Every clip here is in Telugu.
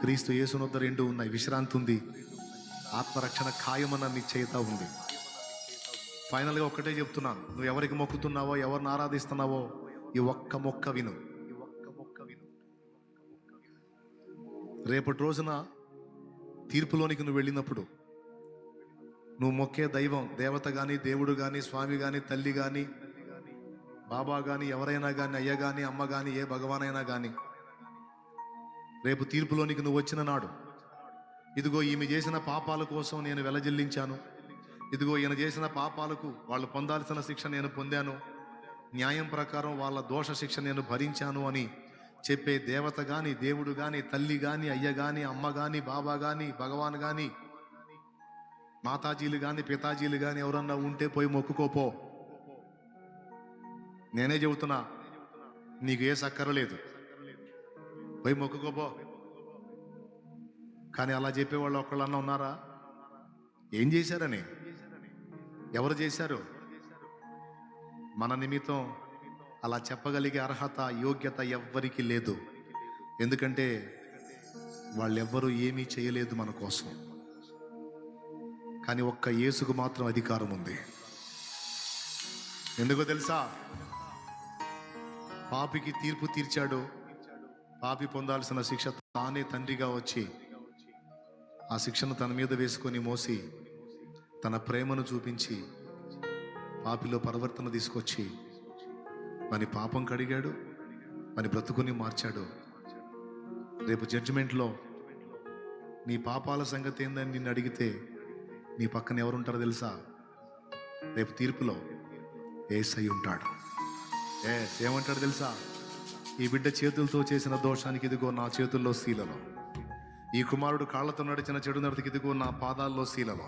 క్రీస్తు యేసునొద్ద రెండు ఉన్నాయి. విశ్రాంతి ఉంది, ఆత్మరక్షణ ఖాయమన్న నిశ్చయిత ఉంది. ఫైనల్గా ఒక్కటే చెప్తున్నాను, నువ్వు ఎవరికి మొక్కుతున్నావో, ఎవరిని ఆరాధిస్తున్నావో, ఈ ఒక్క మొక్క విను. రేపటి రోజున తీర్పులోనికి నువ్వు వెళ్ళినప్పుడు నువ్వు మొక్కే దైవం, దేవత కానీ, దేవుడు కానీ, స్వామి కానీ, తల్లి కానీ, బాబా కానీ, ఎవరైనా కానీ, అయ్య కానీ, అమ్మ కానీ, ఏ భగవానైనా కానీ, రేపు తీర్పులోనికి నువ్వు వచ్చిన నాడు, ఇదిగో ఈమె చేసిన పాపాల కోసం నేను వెలజల్లించాను, ఇదిగో ఈయన చేసిన పాపాలకు వాళ్ళు పొందాల్సిన శిక్ష నేను పొందాను, న్యాయం ప్రకారం వాళ్ళ దోష శిక్ష నేను భరించాను అని చెప్పే దేవత కానీ, దేవుడు కానీ, తల్లి కానీ, అయ్య కానీ, అమ్మ కానీ, బాబా కానీ, భగవాన్ కానీ, మాతాజీలు కానీ, పితాజీలు కానీ ఎవరన్నా ఉంటే పోయి మొక్కుకోపో. నేనే చెబుతున్నా, నీకు ఏ సక్కరలేదు, పోయి మొక్కుకోపో. కానీ అలా చెప్పేవాళ్ళు ఒక్కళ్ళన్నా ఉన్నారా? ఏం చేశారని? ఎవరు చేశారు? మన నిమిత్తం అలా చెప్పగలిగే అర్హత, యోగ్యత ఎవ్వరికీ లేదు. ఎందుకంటే వాళ్ళెవ్వరూ ఏమీ చేయలేదు మన కోసం. కానీ ఒక్క యేసుకు మాత్రం అధికారం ఉంది. ఎందుకో తెలుసా? పాపికి తీర్పు తీర్చాడు. పాపి పొందాల్సిన శిక్ష తానే తండ్రిగా వచ్చి ఆ శిక్షను తన మీద వేసుకొని మోసి తన ప్రేమను చూపించి పాపిలో పరివర్తన తీసుకొచ్చి మన పాపం కడిగాడు, మన బ్రతుకుని మార్చాడు. రేపు జడ్జిమెంట్లో నీ పాపాల సంగతి ఏందని నిన్ను అడిగితే నీ పక్కన ఎవరుంటారో తెలుసా? రేపు తీర్పులో యేసయ్య ఉంటాడు. ఏమంటాడు తెలుసా? ఈ బిడ్డ చేతులతో చేసిన దోషానికి ఇదిగో నా చేతుల్లో శీలలో, ఈ కుమారుడు కాళ్లతో నడిచిన చెడు నడతకి ఇదిగో నా పాదాల్లో శీలలో,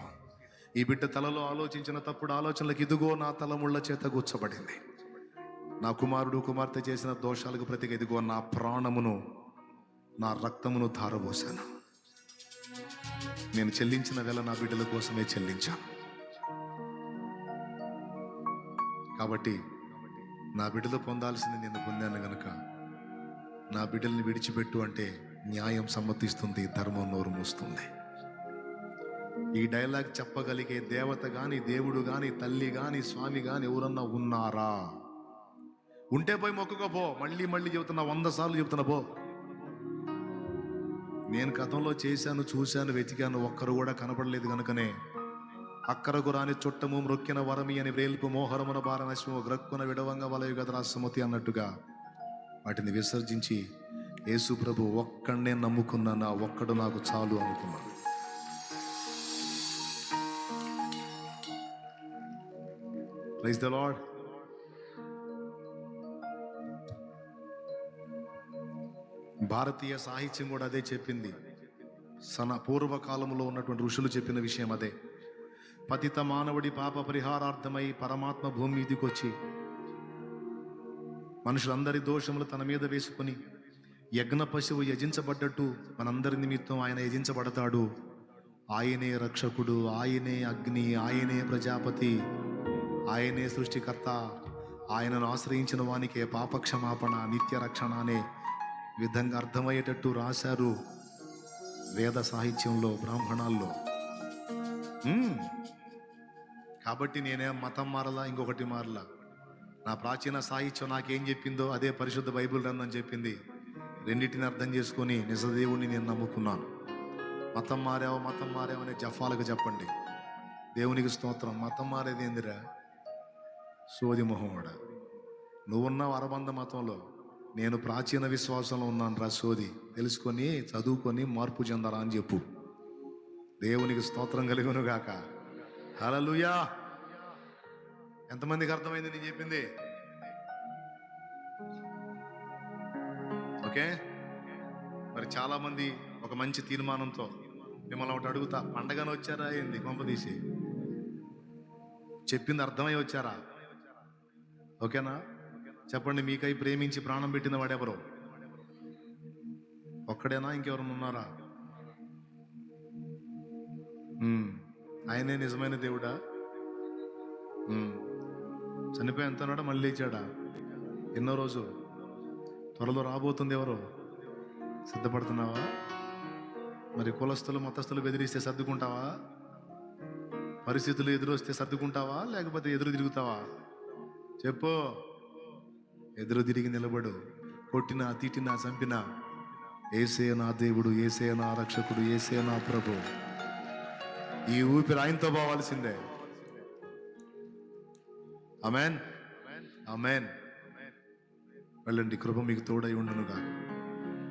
ఈ బిడ్డ తలలో ఆలోచించిన తప్పుడు ఆలోచనలకు ఇదిగో నా తలముళ్ళ చేత గుచ్చబడింది, నా కుమారుడు కుమార్తె చేసిన దోషాలకు ప్రతిగా ఇదిగో నా ప్రాణమును, నా రక్తమును ధారబోశాను. నేను చెల్లించిన వేళ నా బిడ్డల కోసమే చెల్లించాను. కాబట్టి నా బిడ్డలు పొందాల్సింది నేను పొందాను గనక నా బిడ్డల్ని విడిచిపెట్టు అంటే న్యాయం సమ్మతిస్తుంది, ధర్మం నోరు మూస్తుంది. ఈ డైలాగ్ చెప్పగలిగే దేవత కానీ, దేవుడు కానీ, తల్లి కానీ, స్వామి కానీ ఎవరన్నా ఉన్నారా? ఉంటే పోయి మొక్కుకోపో. మళ్ళీ మళ్ళీ చెబుతున్నా, 100 సార్లు చెబుతున్నా పో. నేను గతంలో చేశాను, చూశాను, వెతికాను, ఒక్కరు కూడా కనపడలేదు కనుకనే అక్కరకు రాని చుట్టము మ్రొక్కిన వరమి అని వేల్పు మోహరమున బారనశ్వము గ్రక్కున విడవంగ వలయు గదరా సుమతి అన్నట్టుగా వాటిని విసర్జించి యేసు ప్రభు ఒక్కడే నమ్ముకున్నా, నా ఒక్కడు నాకు చాలు అనుకున్నాను. Praise the lord. భారతీయ సాహిత్యం కూడా అదే చెప్పింది. పూర్వకాలంలో ఉన్నటువంటి ఋషులు చెప్పిన విషయం అదే. పతిత మానవుడి పాప పరిహారార్థమై పరమాత్మ భూమి మీదికి వచ్చి మనుషులందరి దోషములు తన మీద వేసుకొని యజ్ఞ పశువు యజించబడ్డట్టు మనందరి నిమిత్తం ఆయన యజించబడతాడు. ఆయనే రక్షకుడు, ఆయనే అగ్ని, ఆయనే ప్రజాపతి, ఆయనే సృష్టికర్త. ఆయనను ఆశ్రయించిన వానికే పాపక్షమాపణ, నిత్య రక్షణ అనే విధంగా అర్థమయ్యేటట్టు రాశారు వేద సాహిత్యంలో, బ్రాహ్మణాల్లో. కాబట్టి నేనేం మతం మారలా, ఇంకొకటి మారలా. నా ప్రాచీన సాహిత్యం నాకేం చెప్పిందో అదే పరిశుద్ధ బైబిల్ గ్రంథం చెప్పింది. రెండింటిని అర్థం చేసుకొని నిజదేవుణ్ణి నేను నమ్ముకున్నాను. మతం మారావు అనే జఫాలకు చెప్పండి. దేవునికి స్తోత్రం. మతం మారేది ఏందిరా? సోది మొహోడ. నువ్వున్నావు అరబంద మతంలో, నేను ప్రాచీన విశ్వాసంలో ఉన్నాను రా సోది. తెలుసుకొని చదువుకొని మార్పు చెందరా అని చెప్పు. దేవునికి స్తోత్రం కలుగును గాక. హల్లెలూయా. ఎంతమందికి అర్థమైంది నేను చెప్పింది? ఓకే. మరి చాలా మంది ఒక మంచి తీర్మానంతో మిమ్మల్ని ఒకటి అడుగుతా, పండగను వచ్చారా ఏంది? కొంప తీసి చెప్పింది అర్థమై వచ్చారా? ఓకేనా? చెప్పండి. మీకై ప్రేమించి ప్రాణం పెట్టిన వాడెవరో? ఒక్కడేనా? ఇంకెవరన్నా ఉన్నారా? ఆయనే నిజమైన దేవుడా? చనిపోయి ఎంత ఉన్నాడా? మళ్ళీ లేచాడా? ఎన్నో రోజు త్వరలో రాబోతుంది. ఎవరో సిద్ధపడుతున్నావా? మరి కులస్తులు మతస్థులు బెదిరిస్తే సర్దుకుంటావా? పరిస్థితులు ఎదురొస్తే సర్దుకుంటావా లేకపోతే ఎదురు తిరుగుతావా? చెప్పు. ఎదురు తిరిగి నిలబడు. కొట్టినా తిట్టినా చంపినా ఏసే నా దేవుడు, ఏసే నా రక్షకుడు, ఏసే నా ప్రభు. ఈ ఊపిరి ఆయనతో పోవాల్సిందే. ఆమేన్, ఆమేన్. వెళ్ళండి, కృప మీకు తోడై ఉండునుగా.